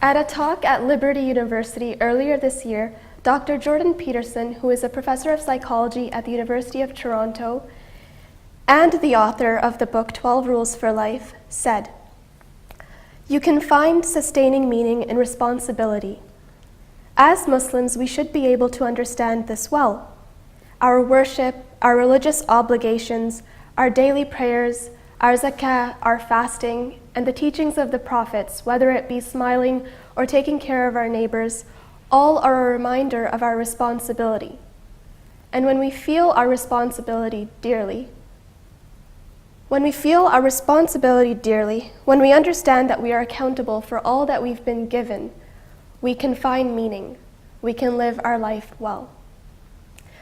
At a talk at Liberty University earlier this year, Dr. Jordan Peterson, who is a professor of psychology at the University of Toronto and the author of the book 12 Rules for Life, said, "You can find sustaining meaning in responsibility. As Muslims, we should be able to understand this well. Our worship, our religious obligations, our daily prayers, our zakah, our fasting, and the teachings of the prophets, whether it be smiling or taking care of our neighbors, all are a reminder of our responsibility. And when we feel our responsibility dearly, when we understand that we are accountable for all that we've been given, we can find meaning. We can live our life well."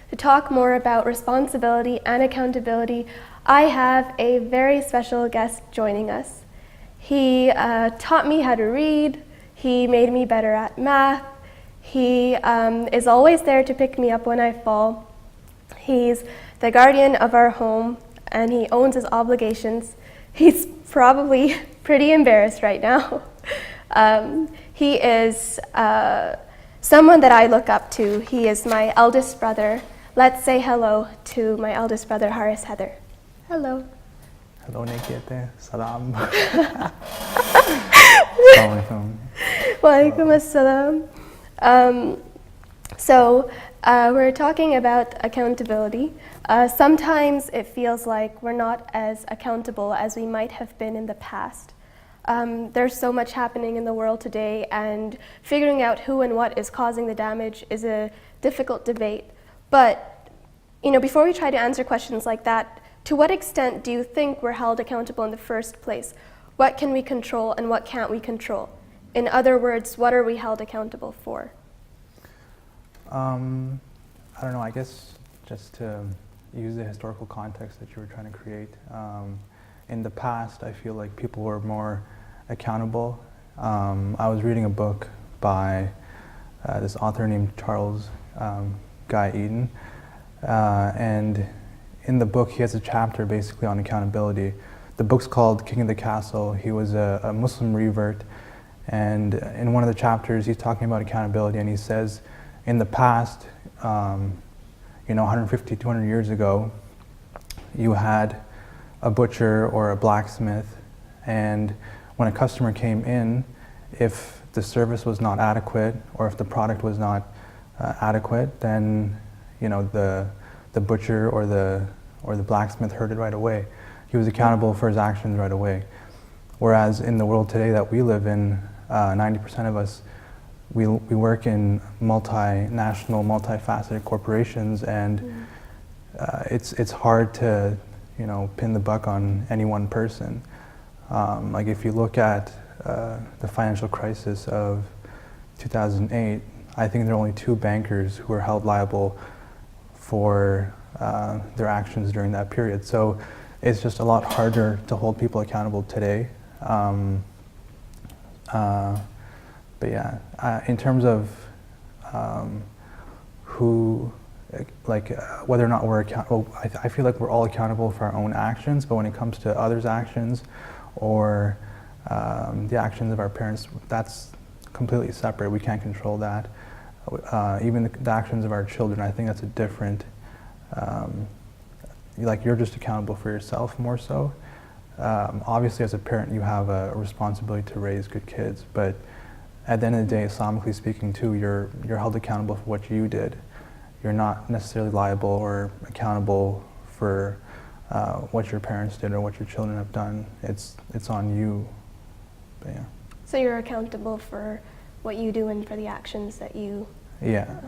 To talk more about responsibility and accountability, I have a very special guest joining us. He taught me how to read. He made me better at math. He is always there to pick me up when I fall. He's the guardian of our home, and he owns his obligations. He's probably pretty embarrassed right now. He is someone that I look up to. He is my eldest brother. Let's say hello to my eldest brother, Haris Heather. Hello. Hello, Nikita. Salam. Assalamualaikum. Walaikum assalam. So we're talking about accountability. Sometimes it feels like we're not as accountable as we might have been in the past. There's so much happening in the world today, and figuring out who and what is causing the damage is a difficult debate. But before we try to answer questions like that, to what extent do you think we're held accountable in the first place? What can we control and what can't we control? In other words, what are we held accountable for? I don't know, I guess just to use the historical context that you were trying to create. In the past, I feel like people were more accountable. I was reading a book by this author named Charles Guy Eden, and in the book he has a chapter basically on accountability. The book's called King of the Castle. He was a Muslim revert, and in one of the chapters he's talking about accountability, and he says in the past, 150, 200 years ago, you had a butcher or a blacksmith, and when a customer came in, if the service was not adequate or if the product was not adequate, then the butcher or the blacksmith heard it right away. He was accountable for his actions right away. Whereas in the world today that we live in, 90% of us, we work in multinational, multifaceted corporations, and it's hard to pin the buck on any one person. Like if you look at the financial crisis of 2008, I think there are only 2 bankers who were held liable for their actions during that period. So it's just a lot harder to hold people accountable today. But yeah, in terms of whether or not we're accountable, I feel like we're all accountable for our own actions, but when it comes to others' actions or the actions of our parents, that's completely separate. We can't control that. Even the actions of our children, I think that's a different, you're just accountable for yourself more so. Obviously as a parent you have a responsibility to raise good kids, but at the end of the day, Islamically speaking too, you're held accountable for what you did. You're not necessarily liable or accountable for what your parents did or what your children have done. It's on you. But yeah. So you're accountable for what you do and for the actions that you... Yeah,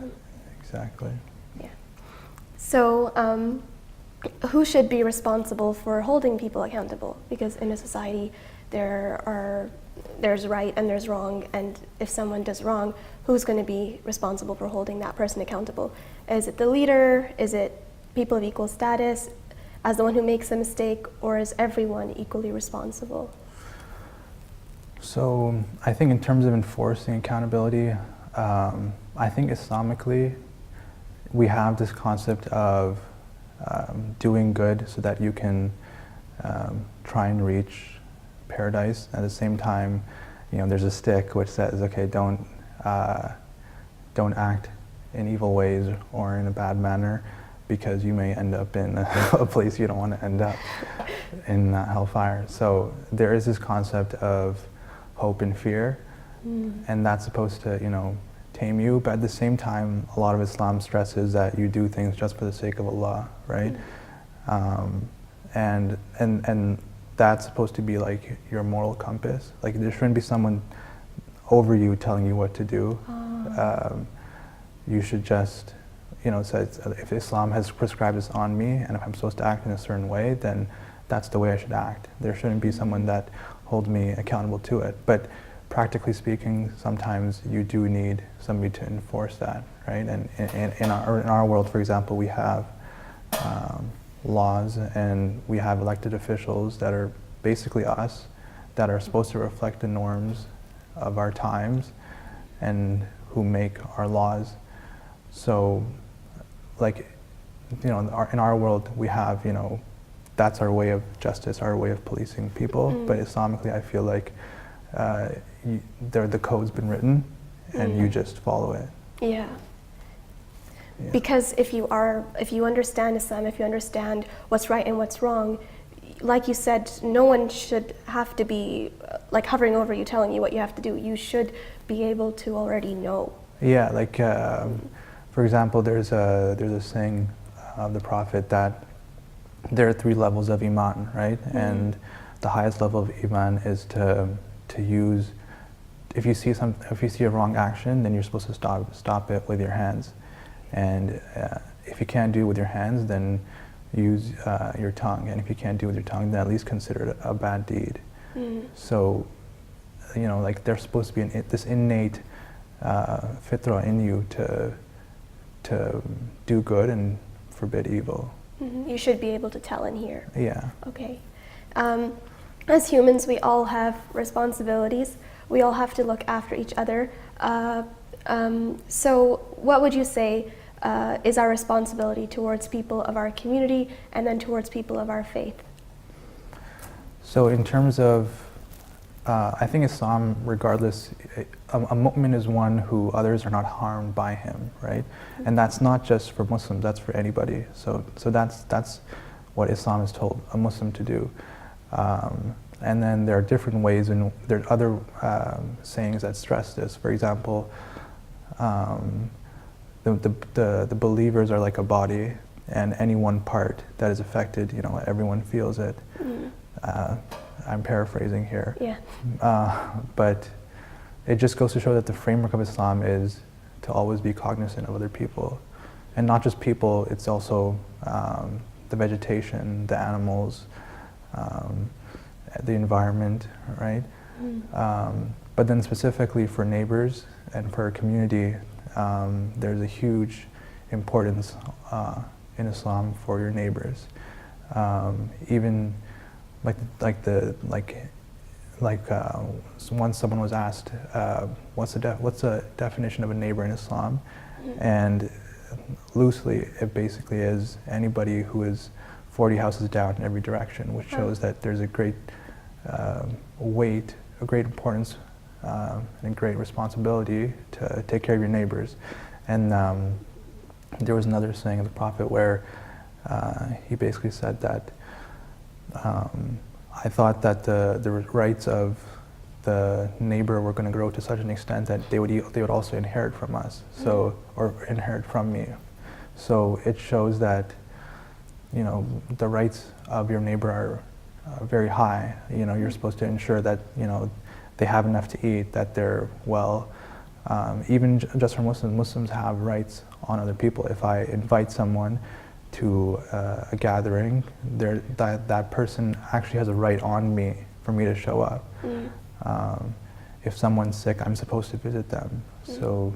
exactly. Yeah. So who should be responsible for holding people accountable? Because in a society there's right and there's wrong, and if someone does wrong, who's going to be responsible for holding that person accountable? Is it the leader? Is it people of equal status as the one who makes a mistake, or is everyone equally responsible? So I think in terms of enforcing accountability, I think Islamically we have this concept of doing good so that you can try and reach paradise. At the same time, there's a stick which says, okay, don't act in evil ways or in a bad manner, because you may end up in a place you don't want to end up, in hellfire. So there is this concept of hope and fear, and that's supposed to, tame you, but at the same time, a lot of Islam stresses that you do things just for the sake of Allah, right? And that's supposed to be like your moral compass. Like, there shouldn't be someone over you telling you what to do. You should just, says if Islam has prescribed this on me, and if I'm supposed to act in a certain way, then that's the way I should act. There shouldn't be someone that holds me accountable to it. But practically speaking, sometimes you do need somebody to enforce that, right? And in our world, for example, we have laws, and we have elected officials that are basically us, that are supposed to reflect the norms of our times and who make our laws. So, like, in our world, we have, that's our way of justice, our way of policing people. But Islamically, I feel like the code's been written, and you just follow it. Yeah. Because if you understand Islam, if you understand what's right and what's wrong, like you said, no one should have to be like hovering over you, telling you what you have to do. You should be able to already know. Yeah, like for example, there's a saying of the Prophet that there are 3 levels of Iman, right? And the highest level of Iman is to use. If you see a wrong action, then you're supposed to stop it with your hands. And if you can't do it with your hands, then use your tongue. And if you can't do it with your tongue, then at least consider it a bad deed. So, like, there's supposed to be this innate fitra in you to do good and forbid evil. You should be able to tell and hear. Yeah. Okay. As humans, we all have responsibilities. We all have to look after each other. So what would you say is our responsibility towards people of our community and then towards people of our faith? So in terms of, I think Islam, regardless, a mu'min is one who others are not harmed by him, right? And that's not just for Muslims, that's for anybody. So that's what Islam has told a Muslim to do. And then there are different ways, and there are other sayings that stress this. For example, the believers are like a body, and any one part that is affected, everyone feels it. I'm paraphrasing here. Yeah. But it just goes to show that the framework of Islam is to always be cognizant of other people. And not just people, it's also the vegetation, the animals, the environment, right? But then specifically for neighbors and for a community, there's a huge importance in Islam for your neighbors. Even once someone was asked, what's the definition of a neighbor in Islam? And loosely, it basically is anybody who is 40 houses down in every direction, which shows that there's a great weight, a great importance, and a great responsibility to take care of your neighbors. And there was another saying of the Prophet where he basically said that I thought that the rights of the neighbor were going to grow to such an extent that they would also inherit from us, or inherit from me. So it shows that the rights of your neighbor are very high. You're supposed to ensure that they have enough to eat, that they're well. Even just for Muslims have rights on other people. If I invite someone to a gathering, that person actually has a right on me for me to show up. If someone's sick, I'm supposed to visit them. So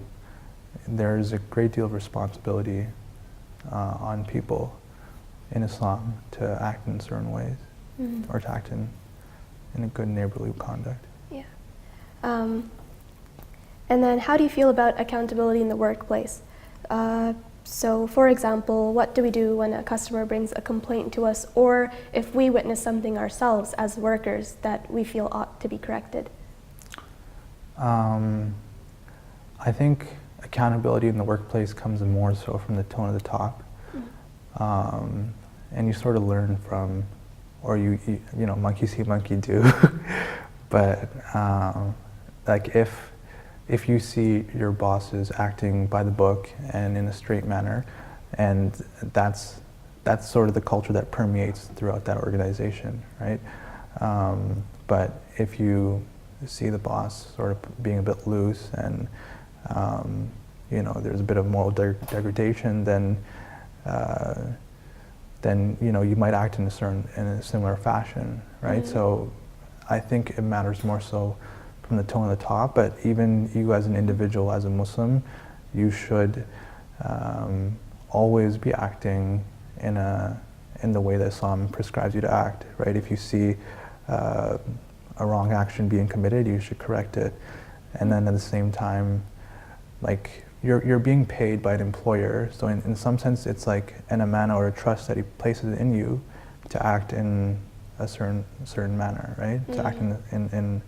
there's a great deal of responsibility on people in Islam to act in certain ways, or to act in a good neighborly conduct. Yeah. And then how do you feel about accountability in the workplace? So for example, what do we do when a customer brings a complaint to us, or if we witness something ourselves as workers that we feel ought to be corrected? I think accountability in the workplace comes more so from the tone of the top. And you sort of learn from, or you know, monkey see, monkey do. But like if you see your bosses acting by the book and in a straight manner, and that's sort of the culture that permeates throughout that organization, right? But if you see the boss sort of being a bit loose and you know, there's a bit of moral degradation, then you know, you might act in a similar fashion, right? So I think it matters more so from the tone of the top, but even you as an individual, as a Muslim, you should always be acting in the way that Islam prescribes you to act, right? If you see a wrong action being committed, you should correct it. And then at the same time, like, you're being paid by an employer, so in some sense it's like an amana or a trust that he places in you to act in a certain manner, right? To act in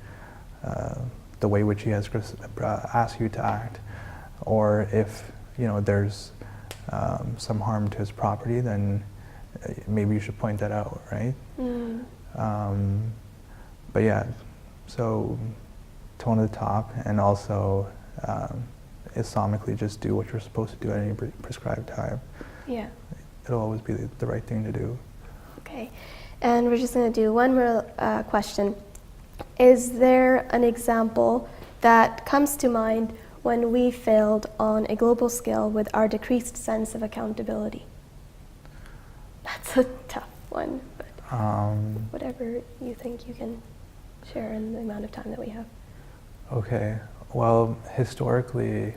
the way which he has asked you to act. Or if, you know, there's some harm to his property, then maybe you should point that out, right? But yeah, so tone of the top, and also Islamically just do what you're supposed to do at any prescribed time. Yeah. It'll always be the right thing to do. Okay, and we're just going to do one more question. Is there an example that comes to mind when we failed on a global scale with our decreased sense of accountability? That's a tough one, but whatever you think you can share in the amount of time that we have. Okay, well, historically,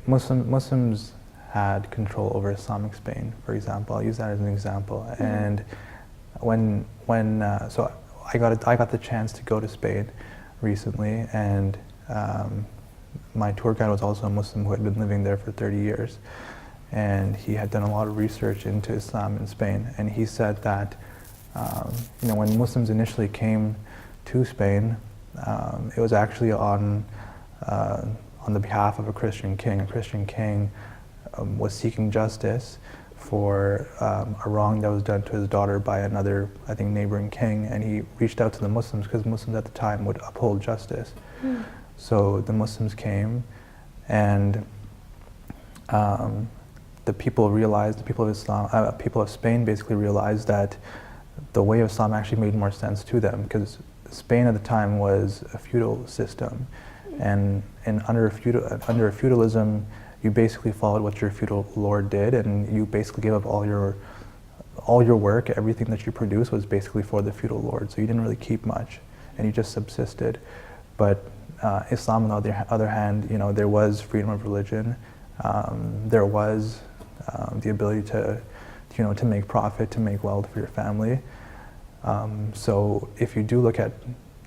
Muslims had control over Islamic Spain, for example. I'll use that as an example. And so I got the chance to go to Spain recently, and my tour guide was also a Muslim who had been living there for 30 years. And he had done a lot of research into Islam in Spain. And he said that, you know, when Muslims initially came to Spain, it was actually on the behalf of a Christian king. A Christian king was seeking justice for a wrong that was done to his daughter by another, I think, neighboring king, and he reached out to the Muslims because Muslims at the time would uphold justice. So the Muslims came, and the people realized, the people of Islam, people of Spain basically realized that the way of Islam actually made more sense to them, because Spain at the time was a feudal system, and under a feudalism, you basically followed what your feudal lord did, and you basically gave up all your work. Everything that you produced was basically for the feudal lord, so you didn't really keep much, and you just subsisted. But Islam, on the other hand, you know, there was freedom of religion. There was the ability to, you know, to make profit, to make wealth for your family. So if you do look at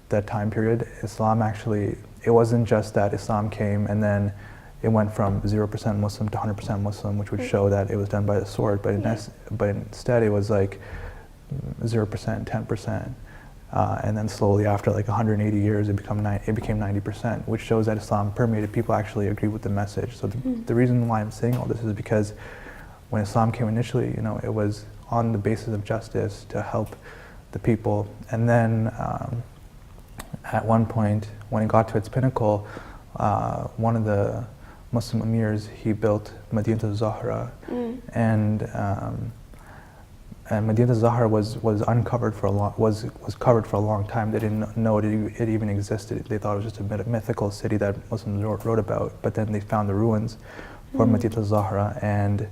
that time period, Islam actually, it wasn't just that Islam came and then it went from 0% Muslim to 100% Muslim, which would show that it was done by the sword, but instead it was like 0%, 10%, and then slowly after like 180 years it became 90%, which shows that Islam permeated. People actually agree with the message. So the reason why I'm saying all this is because when Islam came initially, you know, it was on the basis of justice to help the people, and then at one point when it got to its pinnacle, one of the Muslim emirs, he built Madinat al-Zahra, and Madinat al-Zahra was uncovered for a long was covered for a long time. They didn't know it even existed. They thought it was just a mythical city that Muslims wrote about. But then they found the ruins for Madinat al-Zahra, and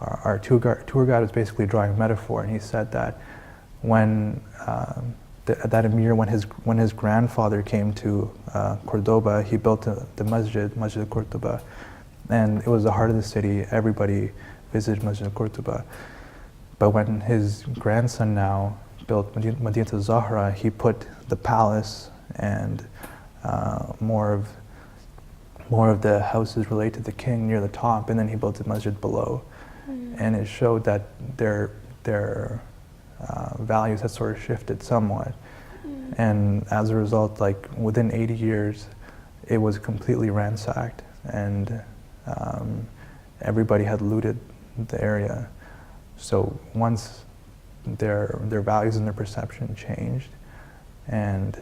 our tour guide was basically drawing a metaphor, and he said that when that emir, when his grandfather came to Cordoba, he built the Masjid al-Qurtuba, and it was the heart of the city. Everybody visited Masjid al-Qurtuba. But when his grandson now built Madinat al-Zahra, he put the palace and more of the houses related to the king near the top, and then he built the masjid below. And it showed that their values had sort of shifted somewhat. And as a result, like within 80 years, it was completely ransacked, and everybody had looted the area. So once their values and their perception changed, and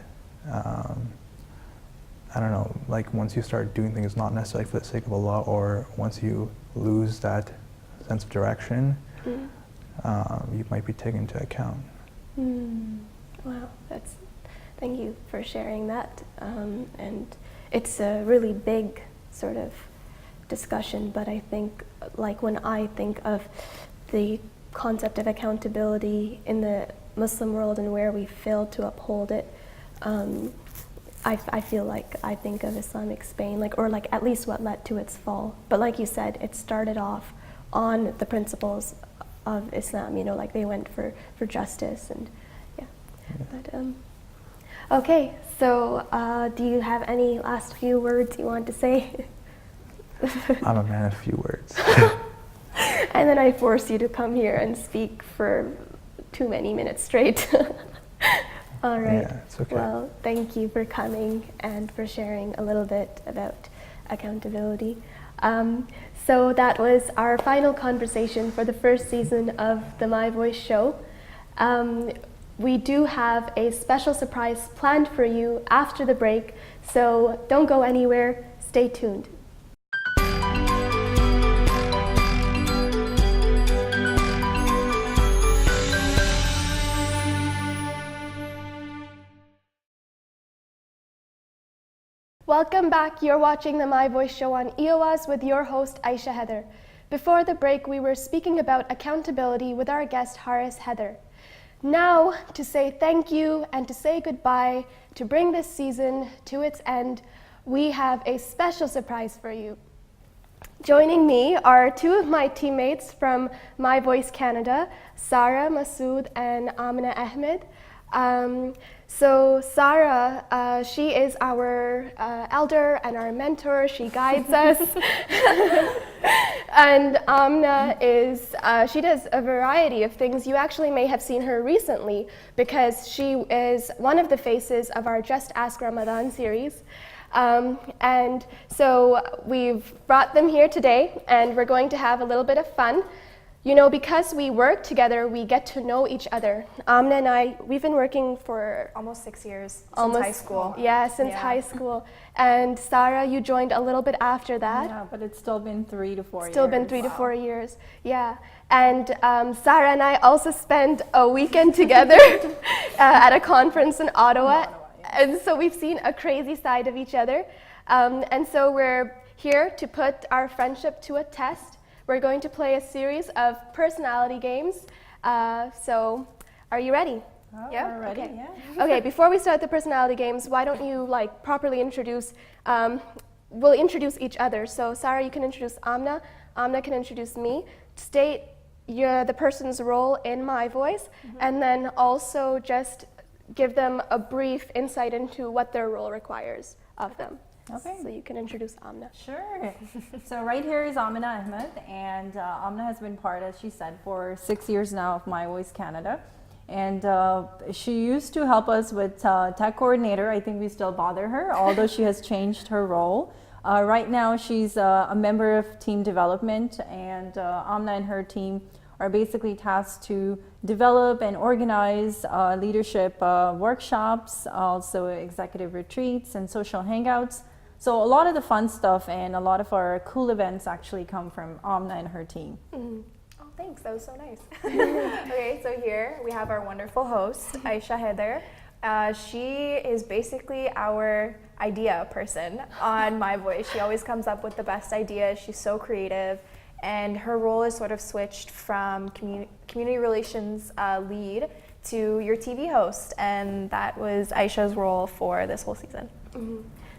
I don't know, like once you start doing things not necessarily for the sake of Allah, or once you lose that sense of direction, you might be taken into account. Wow, thank you for sharing that. And it's a really big sort of discussion, but I think, like when I think of the concept of accountability in the Muslim world and where we failed to uphold it, I feel like I think of Islamic Spain, or at least what led to its fall. But like you said, it started off on the principles of Islam, like they went for justice and But, okay, so do you have any last few words you want to say? I'm a man of few words. And then I force you to come here and speak for too many minutes straight. All right. Yeah, it's okay. Well, thank you for coming and for sharing a little bit about accountability. So that was our final conversation for the first season of the My Voice show. We do have a special surprise planned for you after the break, so don't go anywhere, stay tuned. Welcome back. You're watching the My Voice show on EOS with your host, Aisha Heather. Before the break, we were speaking about accountability with our guest, Haris Heather. Now, to say thank you and to say goodbye, to bring this season to its end, we have a special surprise for you. Joining me are two of my teammates from My Voice Canada, Sarah Masood and Amina Ahmed. So Sarah, she is our elder and our mentor. She guides us. And Amna she does a variety of things. You actually may have seen her recently because she is one of the faces of our Just Ask Ramadan series. And so we've brought them here today, and we're going to have a little bit of fun. Because we work together, we get to know each other. Amna and I, we've been working for almost 6 years, since high school. Yeah, since high school. And Sarah, you joined a little bit after that. Yeah, but it's still been 3 to 4 years. Still been 3 to 4 years, yeah. And Sarah and I also spent a weekend together at a conference in Ottawa. And so we've seen a crazy side of each other. And so we're here to put our friendship to a test. We're going to play a series of personality games. So, are you ready? Oh, yeah, we're ready. Okay. Yeah. Okay. Before we start the personality games, why don't you properly introduce? We'll introduce each other. So, Sarah, you can introduce Amna. Amna can introduce me. State the person's role in My Voice, and then also just give them a brief insight into what their role requires of them. Okay. So you can introduce Amna. Sure. So right here is Amina Ahmed, and Amina has been part, as she said, for 6 years now of My Voice Canada. And she used to help us with tech coordinator. I think we still bother her, although she has changed her role. Right now she's a member of team development, and Amina and her team are basically tasked to develop and organize leadership workshops, also executive retreats and social hangouts. So a lot of the fun stuff and a lot of our cool events actually come from Amna and her team. Oh, thanks. That was so nice. Okay, so here we have our wonderful host, Aisha Heather. She is basically our idea person on My Voice. She always comes up with the best ideas. She's so creative. And her role is sort of switched from community relations lead to your TV host. And that was Aisha's role for this whole season.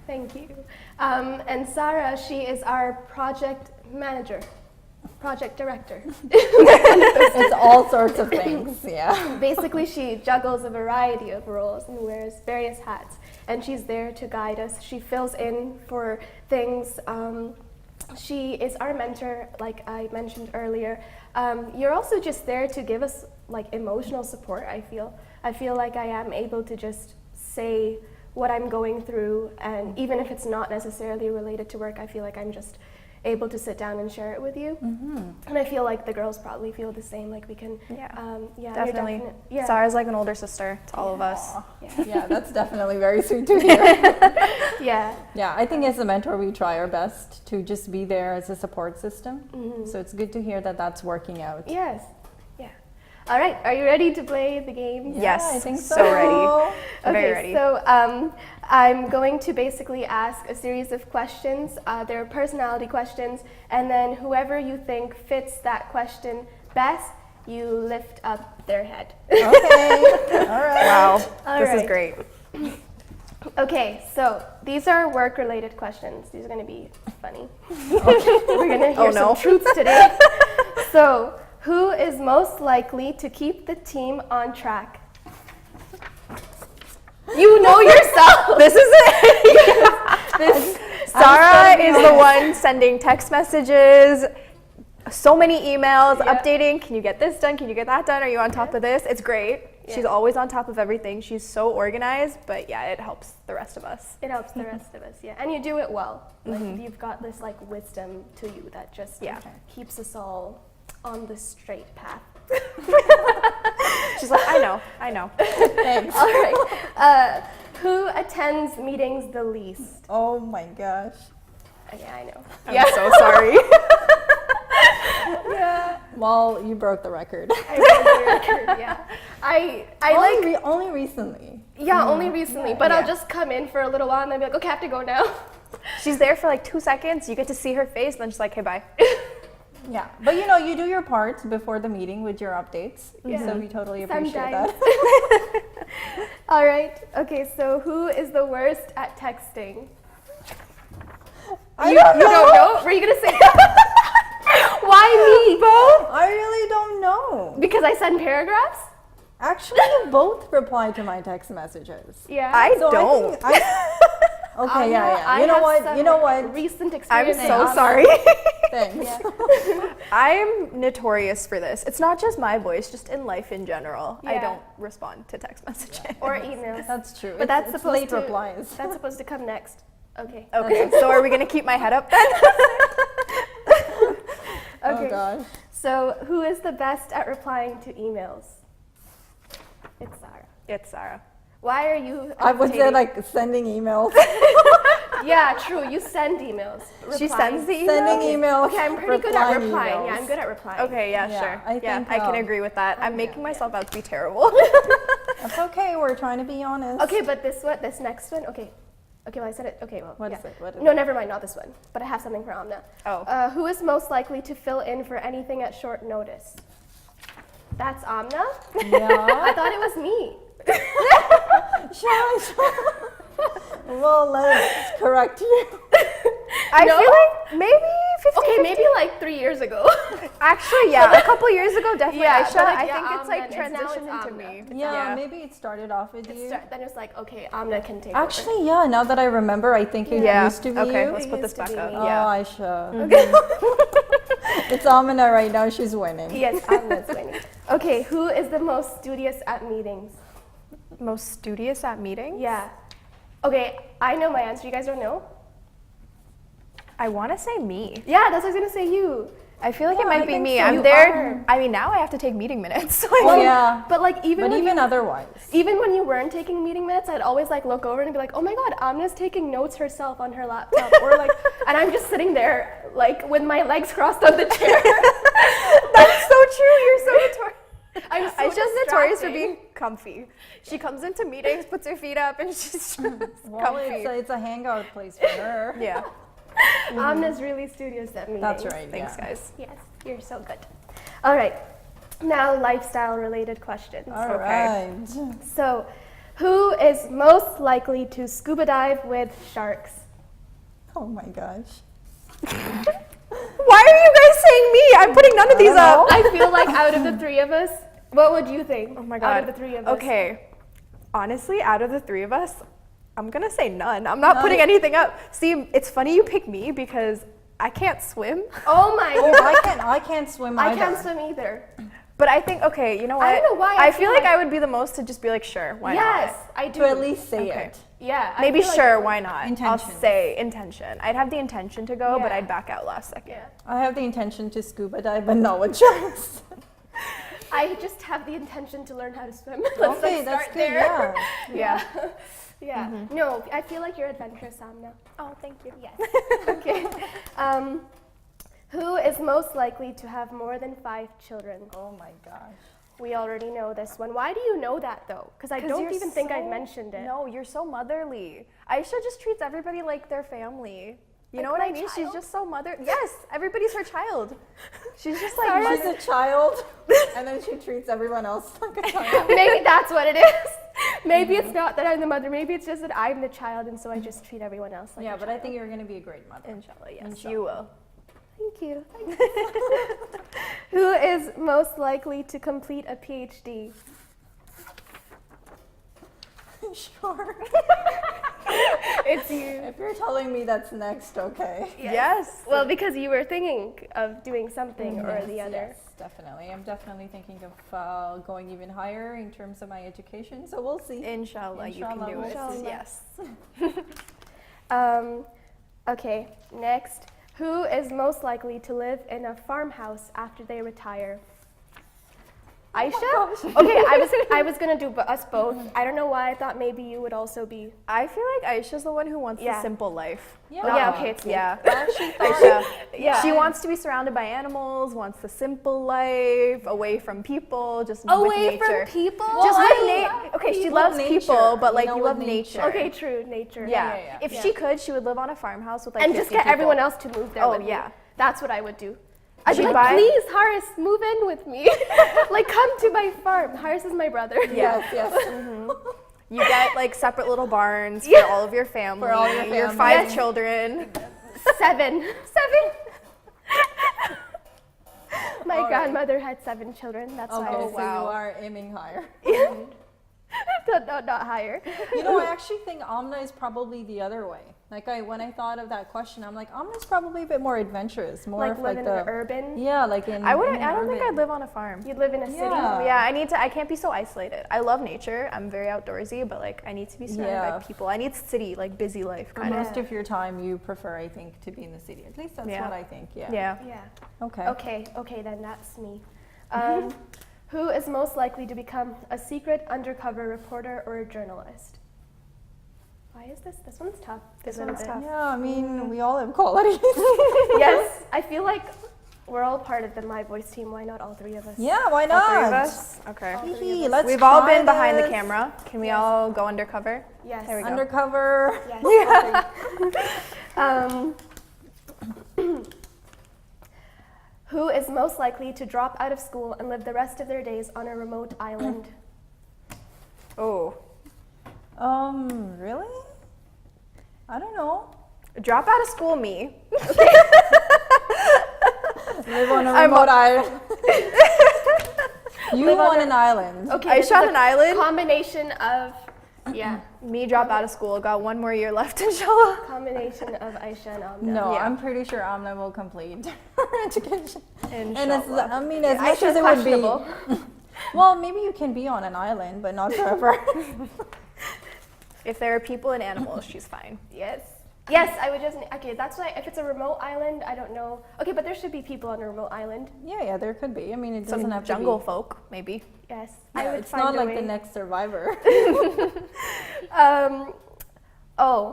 Thank you. And Sarah, she is our project manager, project director. It's all sorts of things, yeah. Basically, she juggles a variety of roles and wears various hats. And she's there to guide us. She fills in for things. She is our mentor, like I mentioned earlier. You're also just there to give us emotional support, I feel. I feel like I am able to just say what I'm going through, and even if it's not necessarily related to work, I feel like I'm just able to sit down and share it with you. And I feel like the girls probably feel the same. Like we can, Yeah. you're Definitely. yeah. Sarah's like an older sister to all of us. Yeah, that's definitely very sweet to hear. Yeah. Yeah, I think as a mentor, we try our best to just be there as a support system. So it's good to hear that that's working out. Yes. Yeah. All right. Are you ready to play the game? Yes, I think so so. ready. Okay, Very ready. so I'm going to basically ask a series of questions. They're personality questions, and then whoever you think fits that question best, you lift up their head. Okay, all right. Wow, All this is right. great. Okay, so these are work-related questions. These are going to be funny. We're going to hear Oh, no. some truths today. So, who is most likely to keep the team on track? You know yourself. This is it. Sarah is the one sending text messages, so many emails, Yeah. updating. Can you get this done? Can you get that done? Are you on top of this? It's great. Yeah. She's always on top of everything. She's so organized, but yeah, it helps the rest of us. It helps the rest of us, yeah. And you do it well. Like you've got this like wisdom to you that just Yeah. keeps us all on the straight path. She's like, I know. Thanks. All right. Who attends meetings the least? Oh my gosh. Yeah, I know. I'm so sorry. Yeah. Well, you broke the record. I know the record, yeah. I like only recently. only recently, but I'll Yeah. just come in for a little while and then be like, okay, I have to go now. She's there for like 2 seconds. You get to see her face, and then she's like, hey, bye. Yeah, but you know, you do your part before the meeting with your updates. Yeah. So we totally appreciate Sometimes. that. All right. Okay, so who is the worst at texting? I You don't know? Were you gonna say? Why me? Both? I really don't know. Because I send paragraphs? Actually, you both reply to my text messages. Yeah. I So don't. Okay, yeah. I You know have what? some, You know like, what? recent I'm experience. so sorry. Thanks. I'm notorious for this. It's not just my voice, just in life in general. I Yeah. don't respond to text messages. Or emails. That's true. But that's it's supposed late to replies. That's supposed to come next. Okay. Okay, so are we gonna keep my head up then? Okay. Oh gosh. So, who is the best at replying to emails? It's Sarah. It's Sarah. Why are you? I would say hesitating? like sending emails. Yeah, true. You send emails. She Replying. sends the email. Sending emails. Okay, I'm pretty good at replying replying. emails. Yeah, I'm good at replying. Okay, yeah, Yeah, sure. I yeah, think, I can agree with that. I'm making myself out to be terrible. That's okay. We're trying to be honest. Okay, but this next one, okay. Okay, well, I said it. Okay, well, What yeah. is it? What is No, never mind, not this one. But I have something for Amna. Oh. Who is most likely to fill in for anything at short notice? That's Amna? I Yeah. thought it was me. Sure. Well, let's correct you. I No? feel like maybe 50. Okay, maybe like 3 years ago. Actually, yeah, a couple years ago, definitely. Yeah, Aisha, but like, I yeah, think it's like Amna, and now it's transitioned into Amna. me. Yeah, maybe it started off with you. Then it's like, okay, Amna can take over. Actually, yeah. Now that I remember, I think it Yeah. used to be Okay, you. let's put It this used to back be up. me. Oh, Yeah. Aisha. It's Amina right now. She's winning. Yes, Amna's winning. Okay, who is the most studious at meetings? Most studious at meetings? Yeah. Okay, I know my answer. You guys don't know? I want to say me. Yeah, that's what I was gonna say. You. I feel like Yeah, it might I be think me. so. I'm You there. are. I mean, now I have to take meeting minutes. So Oh, yeah. But like even But when even you, otherwise. even when you weren't taking meeting minutes, I'd always like look over and be like, oh my god, Amna's taking notes herself on her laptop, or like, and I'm just sitting there like with my legs crossed on the chair. That's so true. You're so notorious. I'm so I'm just notorious for distracting. being comfy. She comes into meetings, puts her feet up, and she's just Well, comfy. it's a hangout place for her. Yeah. Amna's really studious at meetings. That's right. Thanks, yeah. guys. Yes, you're so good. All right, now lifestyle related questions. All Okay. right. So, who is most likely to scuba dive with sharks? Oh my gosh. Why are you guys saying me? I'm putting none of these up. I feel like out of the three of us, what would you think? Oh my god. Out of the three of us. Okay. Honestly, out of the three of us, I'm gonna say none. I'm not None. putting anything up. See, it's funny you pick me because I can't swim. Oh my Oh, god. I can't swim I either. can't swim either. But I think, okay, you know what? I don't know why, I feel like I would be the most to just be like, sure, why Yes, not? I do. To at least say Okay. it. Yeah. I Maybe feel like- sure, why not? I'll Intention. say intention. I'd have the intention to go, but Yeah. I'd back out last second. Yeah. I have the intention to scuba dive, but not with sharks. I just have the intention to learn how to swim. Let's Okay, like, that's start good. there. Yeah. Yeah. No, I feel like you're adventurous, Amna. Oh, thank you. Yes. Okay. Who is most likely to have more than 5 children? Oh my gosh. We already know this one. Why do you know that though? Because I 'Cause don't you're even think I'd so- mentioned it. No, you're so motherly. Aisha just treats everybody like their family. You Like know what I my mean? She's child? just so mother. Yes, everybody's her child. She's just like Sorry. She's a child, and then she treats everyone else like a child. Maybe that's what it is. Maybe it's not that I'm the mother. Maybe it's just that I'm the child, and so I just treat everyone else like Yeah, a but I child. think you're gonna be a great mother. Inshallah, yes, Inshallah. you will. Thank you. Who is most likely to complete a PhD? Sure. It's you. If you're telling me that's next, okay. Yes. Well, because you were thinking of doing something or Yes, the other. Yes, definitely. I'm definitely thinking of going even higher in terms of my education. So we'll see. Inshallah, you can Inshallah, do it. we'll see. Yes. Okay, next. Who is most likely to live in a farmhouse after they retire? Aisha? Okay, I was gonna do us both. I don't know why I thought maybe you would also be. I feel like Aisha's the one who wants Yeah. the simple life. Yeah. Oh, yeah, okay, it's me. Yeah. I actually thought Aisha. Yeah. She wants to be surrounded by animals, wants the simple life, away from people, just with Away nature. from people? Just Well, with I nature. Okay, she love loves nature. people, but You like know, you with love nature. Okay, true, nature. Yeah. Yeah. If Yeah. she could, she would live on a farmhouse with like And just 50 get people. everyone else to move there Oh, with me. yeah. That's what I would do. I'd be She'd like, buy- please, Haris, move in with me. Like, come to my farm. Haris is my brother. Yeah. Yes, yes. You get like separate little barns Yeah. for all of your family. For all your Your family. 5 Yes. children. 7. My All right. grandmother had 7 children. That's why I Okay, was so wow. you are aiming higher. not higher. You know, I actually think Amna is probably the other way. Like when I thought of that question, I'm like, Amna's probably a bit more adventurous, more Like of live like in the an urban. yeah, like in. I wouldn't. in an I don't think urban. I'd live on a farm. You'd live in a city. Yeah. Yeah, I can't be so isolated. I love nature. I'm very outdoorsy, but like I need to be surrounded Yeah. by people. I need city, like busy life For kind of. most of your time, you prefer, I think, to be in the city. At least that's Yeah. what I think. Yeah. Yeah. Yeah. Okay. Okay, then that's me. Who is most likely to become a secret undercover reporter or a journalist? Why is this? This one's tough. This isn't one's it? tough. Yeah, I mean, we all have qualities. Yes, I feel like we're all part of the My Voice team. Why not all 3 of us? Yeah, why All not? 3 of us. Okay. Hee-hee, let's We've all try been behind the this. camera. Can we Yes. all go undercover? Yes. There we go. Undercover. Yes. Who is most likely to drop out of school and live the rest of their days on a remote island? Oh, Really? I don't know. drop out of school, me. Live on a I'm remote island. You Live on on an island. Okay, I this is shot a an island. combination of Me drop out of school. Got 1 more year left, inshallah. combination of Aisha and Amna. No, Yeah. I'm pretty sure Amna will complete her education. And it's, Inshallah. I mean, as much Aisha's as it would be. questionable. Well, maybe you can be on an island, but not forever. If there are people and animals, she's fine. Yes. Yes, I would just. Okay, that's why. If it's a remote island, I don't know. Okay, but there should be people on a remote island. Yeah, there could be. I mean, it doesn't Some have jungle to folk, maybe. Yes, be. I Yeah, would it's find not a like way. the next Survivor.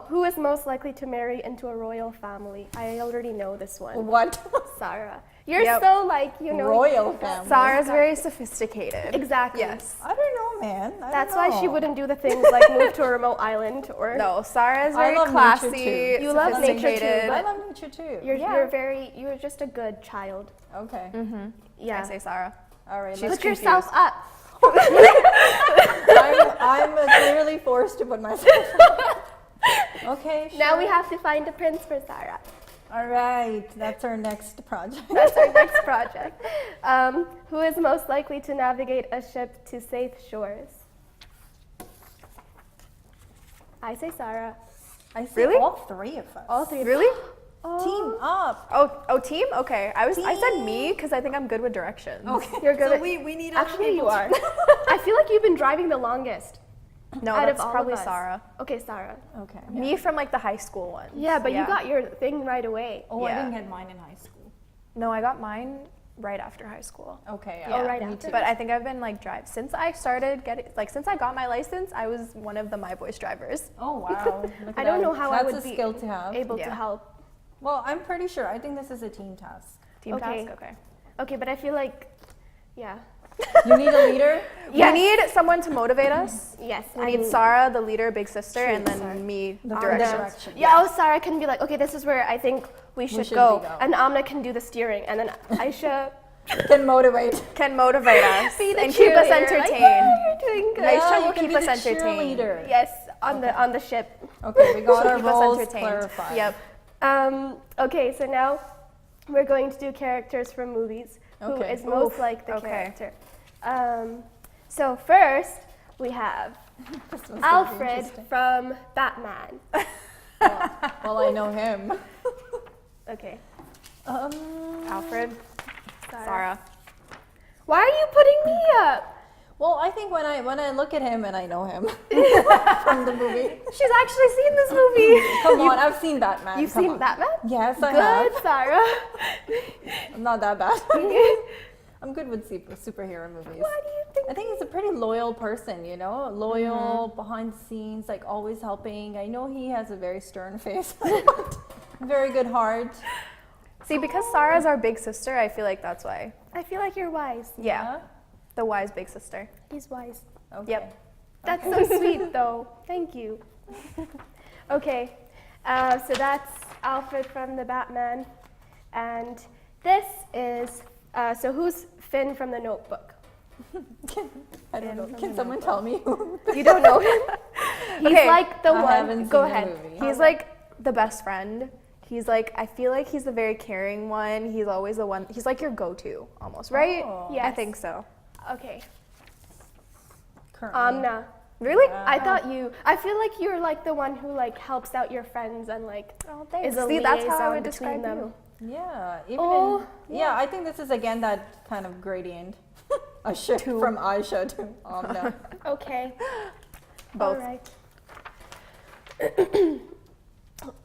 Who is most likely to marry into a royal family? I already know this one. What? Sarah. You're Yep. so like, you know. Royal family. Sarah's very sophisticated. Exactly. Yes. I don't know, man. I That's don't why she know. wouldn't do the things like move to a remote island or. No, Sarah's I very love nature classy. too. You love nature too, sophisticated. I love nature too. You're just a good child. Okay. Yeah. I say Sarah. All right. She's let's Put yourself confused. up. I'm clearly forced to put myself. Okay. Sure. Now we have to find a prince for Sarah. All right. That's our next project. That's our next project. Who is most likely to navigate a ship to safe shores? I say Sarah. I see Really? all 3 of us. All 3 of Really? Team up. Oh, team? Okay. I said me because I think I'm good with directions. Okay. You're good So at- we need Actually, you are. I feel like you've been driving the longest. No, out of that's all of probably us. Sarah. Okay, Sarah. Okay. Me from like the high school ones. Yeah, but you got your thing right away. Oh, I Yeah. didn't get mine in high school. No, I got mine right after high school. Okay. Oh, right me after. too. But I think I've been like since I started since I got my license, I was one of the My Voice drivers. Oh wow. Look I at don't that. know how I That's would a be skill to have. able to Yeah. help. Well, I'm pretty sure. I think this is a team task. Team Okay. task. Okay. Okay, but I feel like, yeah. You need a leader. Yes. We need someone to motivate us. Yes. We need Sarah, the leader, big sister, and then me, The directions. direction. Yeah, oh, Sarah can be like, okay, this is where I think we should should go. be go. And Amna can do the steering. And then Aisha Can motivate. Can motivate us be the and keep us cheerleader, like, entertained. "Yeah, you're doing good. Aisha Yeah, will you can keep be us the entertained. cheerleader. Yes, on the ship. Okay, we got our Keep us roles entertained. clarified. Yep. Okay, so now we're going to do characters from movies. Who Okay. is most Oof, like the okay. character? So first we have This one's gonna be Alfred interesting. from Batman. Well, I know him. Okay. Alfred, Sarah. Why are you putting me up? Well, I think when I look at him and I know him from the movie. She's actually seen this movie. Come on, I've seen Batman. You've Come seen on. Batman? Yes, I Good, have. Sarah. I'm not that bad. I'm good with superhero movies. Why do you think? I think he's a pretty loyal person, you know, loyal, behind the scenes, like always helping. I know he has a very stern face, very good heart. See, because Sarah's our big sister, I feel like that's why. I feel like you're wise. Yeah, the wise big sister. He's wise. Okay. Yep. That's so sweet, though. Thank you. Okay, so that's Alfred from the Batman, and this is so who's Finn from the Notebook? I don't know. Can someone tell me? You don't know him? He's Okay, like the I one. haven't Go seen the ahead. movie. He's like the best friend. He's like, I feel like he's the very caring one. He's always the one. He's like your go-to almost, right? Oh. I Yes. think so. Okay, Currently. Amna. Really? I thought you. I feel like you're like the one who like helps out your friends and like Oh, thanks. is a See, that's how I liaison would between describe them. you. Yeah. Even Oh, yeah, I think this is again that kind of gradient. A shift from Aisha to Amna. Okay. Both. All right.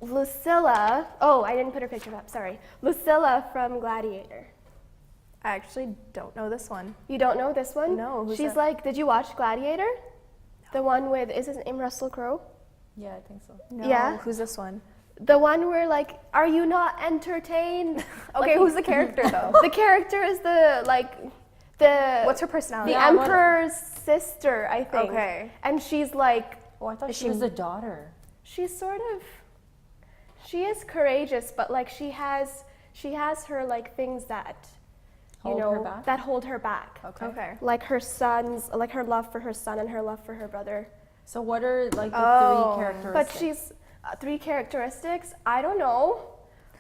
Lucilla. Oh, I didn't put her picture up. Sorry. Lucilla from Gladiator. I actually don't know this one. You don't know this one? No, who's She's that? like, did you watch Gladiator? The one with, is his name Russell Crowe? Yeah, I think so. No. Yeah. Who's this one? The one where like, are you not entertained? Okay, who's the character though? The character is the like, the What's her the personality? Yeah, what- emperor's sister, I think. Okay. And she's like, Oh, I thought Is she she- was the daughter. she's sort of, she is courageous, but like she has her like things that, you Hold know, her back? that hold her back. Okay. Okay. Like her sons, like her love for her son and her love for her brother. So what are like the Oh. three characteristics? But she's three characteristics. I don't know.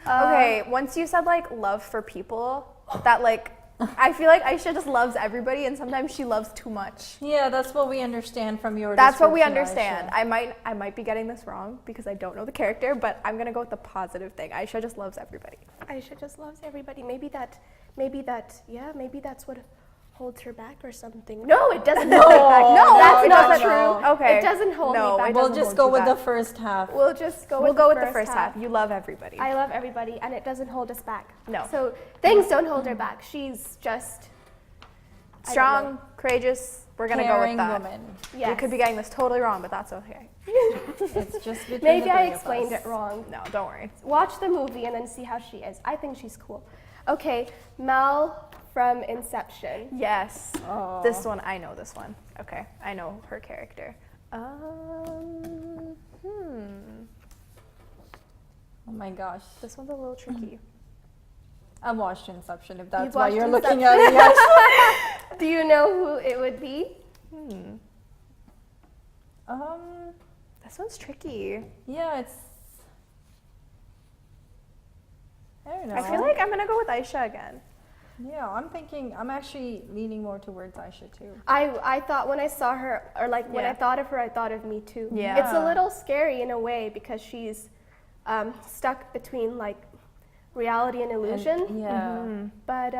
Okay, once you said like love for people, that like, I feel like Aisha just loves everybody and sometimes she loves too much. Yeah, that's what we understand from your That's what we description, understand. Aisha. I might be getting this wrong because I don't know the character, but I'm gonna go with the positive thing. Aisha just loves everybody. Aisha just loves everybody. Maybe that's what holds her back or something. No, it doesn't hold me back. No, that's it not doesn't. true. Okay. It doesn't hold No, me back. it We'll doesn't just hold go you with the back. first half. We'll just go We'll with go the with the first half. You love everybody. I love everybody, and it doesn't hold us back. No. So things don't hold her back. She's just I don't Strong, courageous. We're gonna go Caring with that. woman. yes. We could be getting this totally wrong, but that's okay. It's just between Maybe the I three of explained us. it wrong. No, don't worry. Watch the movie and then see how she is. I think she's cool. Okay, Mel from Inception. Yes. Oh. This one, I know this one. Okay, I know her character. Oh my gosh. This one's a little tricky. I watched Inception, if that's You've why watched you're looking Inception? at it. Yes. Do you know who it would be? This one's tricky. Yeah, it's. I don't know. I feel like I'm gonna go with Aisha again. Yeah, I'm actually leaning more towards Aisha too. I thought when I saw her, or like when I Yeah. thought of her, I thought of me too. Yeah. It's a little scary in a way because she's stuck between like reality and illusion. Yeah. But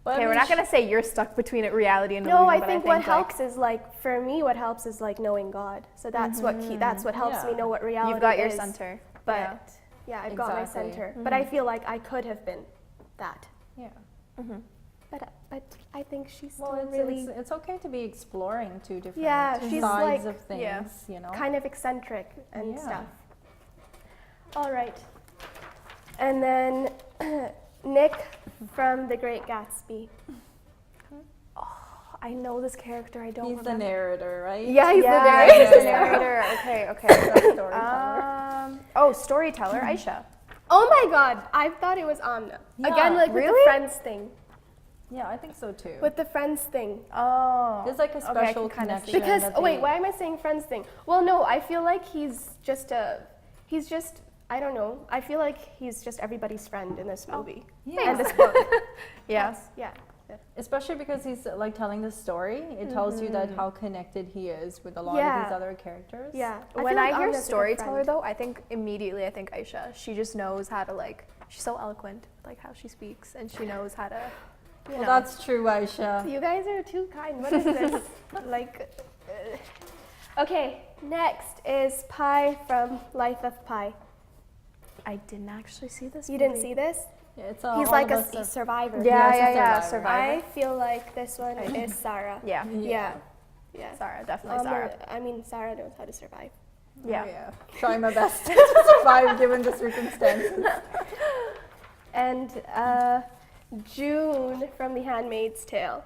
But I Okay, we're mean, not gonna say you're stuck between reality and no, illusion. I but think what helps is like for me, what helps is like knowing God. So that's that's what helps me Yeah. know what reality you've got your is. center. But yeah, I've got my Exactly. center. But I feel like I could have been that. yeah. But I think she's still Well, really it's okay to be exploring two different Yeah, she's sides like- of things, Yeah. you know. kind of eccentric and Yeah. stuff. All right. And then Nick from The Great Gatsby. I know this character. I don't He's the remember. narrator, right? Yeah, he's yeah, the narrator. he's the narrator. Okay, okay. Storyteller. Storyteller, Aisha. Oh my God! I thought it was Amna. Yeah, Again, like with the really? friends thing. Yeah, I think so too. With the friends thing. Oh. There's like a Okay, I special can kinda see connection. Because that wait, they- why am I saying friends thing? Well, no, I feel like he's just I don't know. I feel like he's just everybody's friend in this movie Yeah. and this book. Yes. Yeah. Especially because he's like telling the story, it tells you that how connected he is with a lot of Yeah. these other characters. Yeah. When feel like I hear Amna's a good storyteller, friend. though, I think immediately I think Aisha. She just knows how to like. She's so eloquent, like how she speaks, and she knows how to. You Well, know. that's true, Aisha. You guys are too kind. What is this? Okay, next is Pi from Life of Pi. I didn't actually see this. You didn't see this? Yeah, it's He's all like of a us have- survivor. Yeah, Yes, yeah, it's yeah. Survivor. Survivor. I feel like this one is Sarah. Yeah. Yeah. Yeah. Sarah, definitely Sarah. I mean, Sarah knows how to survive. Yeah. Oh, yeah. Trying my best to survive given the circumstances. And June from The Handmaid's Tale.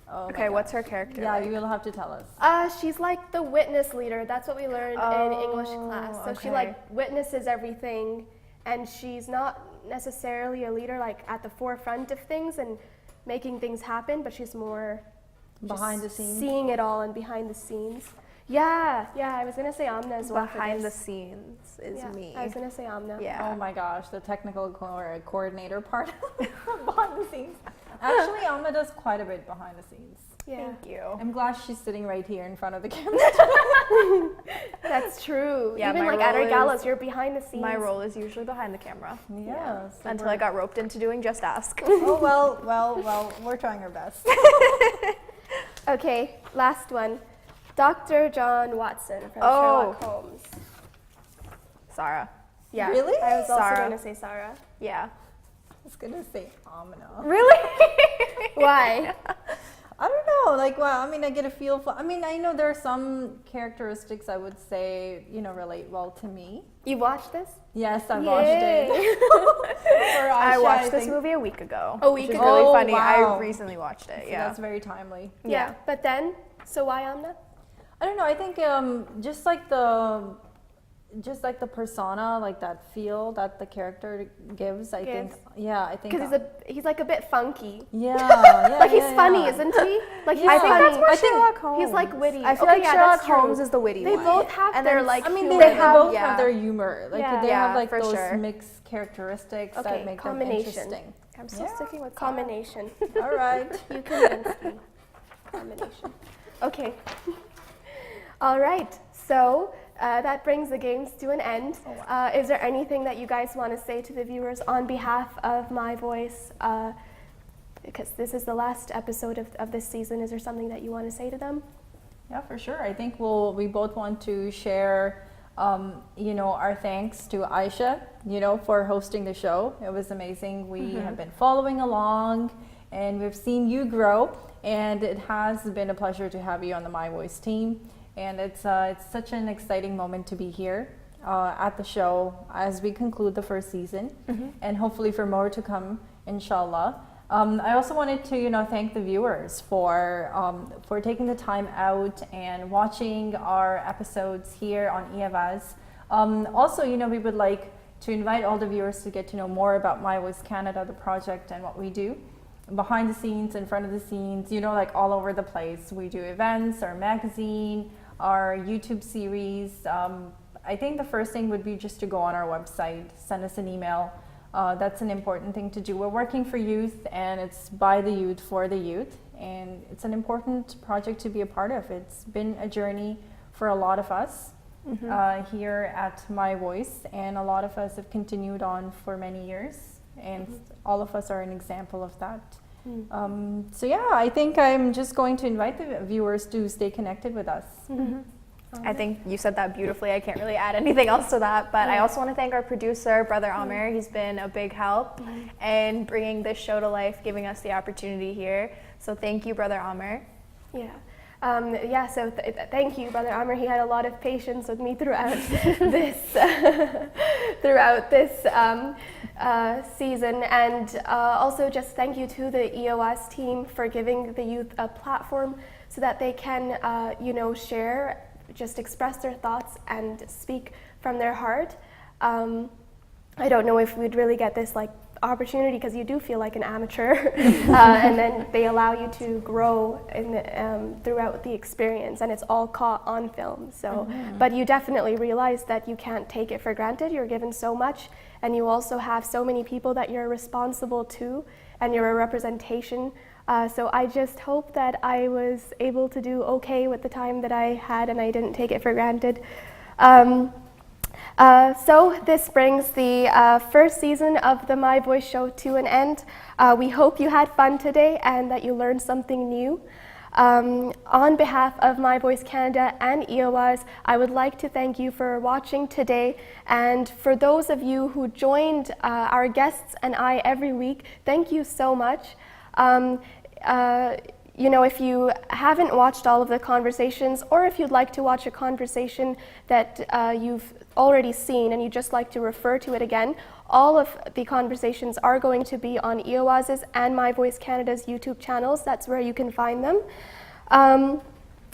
Oh my Okay, what's gosh. her character? Yeah, like? you will have to tell us. She's like the witness leader. That's what we learned in English class. So she okay. like witnesses everything, and she's not necessarily a leader like at the forefront of things and making things happen, but she's more just Behind the scenes. seeing it all and behind the scenes. Yeah, yeah. I was gonna say Amna as well. for Behind the this. scenes is Yeah, me. I was gonna say Amna. Yeah. Oh my gosh, the technical coordinator part behind the scenes. Actually, Alma does quite a bit behind the scenes. Yeah. Thank you. I'm glad she's sitting right here in front of the camera. That's true. Yeah, Even my like at our role galas, is- you're behind the scenes. My role is usually behind the camera Yeah. so until we're- I got roped into doing Just Ask. Oh well, we're trying our best. Okay, last one. Dr. John Watson from Oh. Sherlock Holmes. Sarah. Yeah. Really? I was also Sarah. going to say Sarah. Yeah. I was gonna say Amina. Really? Why? I don't know. Like, well, I mean, I get a feel for. I mean, I know there are some characteristics I would say, relate well to me. You watched this? Yes, I watched Yay. it. For I Aisha, watched this think- movie a week ago. A week which is ago? really Oh, funny. wow. I recently watched it. So Yeah. that's very timely. Yeah. But then, so why Amna? I don't know. I think just like the persona, like that feel that the character gives. I think. Yeah, I think. Because he's like a bit funky. Yeah. But he's yeah, funny, yeah. isn't he? Like he's Yeah. I think funny. that's more I think Sherlock Holmes. he's like witty. I feel Okay, like yeah, Sherlock that's true. Holmes is the witty They one. both have And their then- like. I mean, humor. they have- both yeah. have their humor. Like Yeah. they Yeah, have like for those sure. mixed characteristics Okay, that make them combination. interesting. I'm still Yeah. sticking with Combination. All right. You convinced me. Combination. Okay. All right. So that brings the games to an end. Is there anything that you guys want to say to the viewers on behalf of My Voice? Because this is the last episode of this season. Is there something that you want to say to them? Yeah, for sure. I think we both want to share, our thanks to Aisha, for hosting the show. It was amazing. We have been following along, and we've seen you grow. And it has been a pleasure to have you on the My Voice team. And it's such an exciting moment to be here at the show as we conclude the first season, and hopefully for more to come, inshallah. I also wanted to, thank the viewers for taking the time out and watching our episodes here on EFAS. Also, we would like to invite all the viewers to get to know more about My Voice Canada, the project, and what we do. Behind the scenes, in front of the scenes, like all over the place. We do events, our magazine, our YouTube series. I think the first thing would be just to go on our website, send us an email. That's an important thing to do. We're working for youth, and it's by the youth for the youth, and it's an important project to be a part of. It's been a journey for a lot of us, here at My Voice, and a lot of us have continued on for many years, and all of us are an example of that. So yeah, I think I'm just going to invite the viewers to stay connected with us. I think you said that beautifully. I can't really add anything else to that, but I also want to thank our producer, Brother Amer. He's been a big help in bringing this show to life, giving us the opportunity here. So thank you, Brother Amer. Yeah. So thank you, Brother Amer. He had a lot of patience with me throughout this season, and also just thank you to the EOS team for giving the youth a platform so that they can, share, just express their thoughts and speak from their heart. I don't know if we'd really get this opportunity because you do feel like an amateur, and then they allow you to grow throughout the experience, and it's all caught on film. So, but you definitely realize that you can't take it for granted. You're given so much, and you also have so many people that you're responsible to, and you're a representation. So I just hope that I was able to do okay with the time that I had, and I didn't take it for granted. So this brings the first season of the My Voice show to an end. We hope you had fun today and that you learned something new. On behalf of My Voice Canada and EOS, I would like to thank you for watching today. And for those of you who joined our guests and I every week, thank you so much. If you haven't watched all of the conversations, or if you'd like to watch a conversation that you've already seen and you'd just like to refer to it again, all of the conversations are going to be on EOS's and My Voice Canada's YouTube channels. That's where you can find them.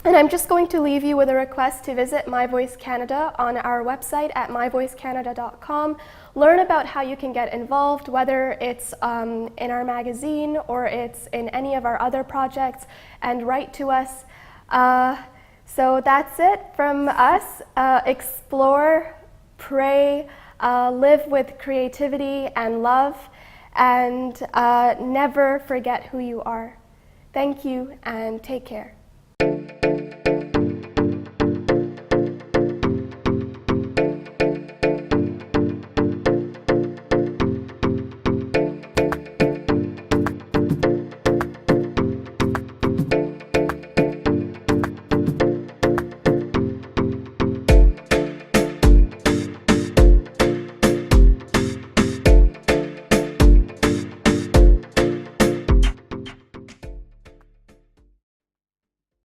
And I'm just going to leave you with a request to visit My Voice Canada on our website at myvoicecanada.com. Learn about how you can get involved, whether it's in our magazine or it's in any of our other projects, and write to us. So that's it from us. Explore, pray, live with creativity and love, and never forget who you are. Thank you and take care.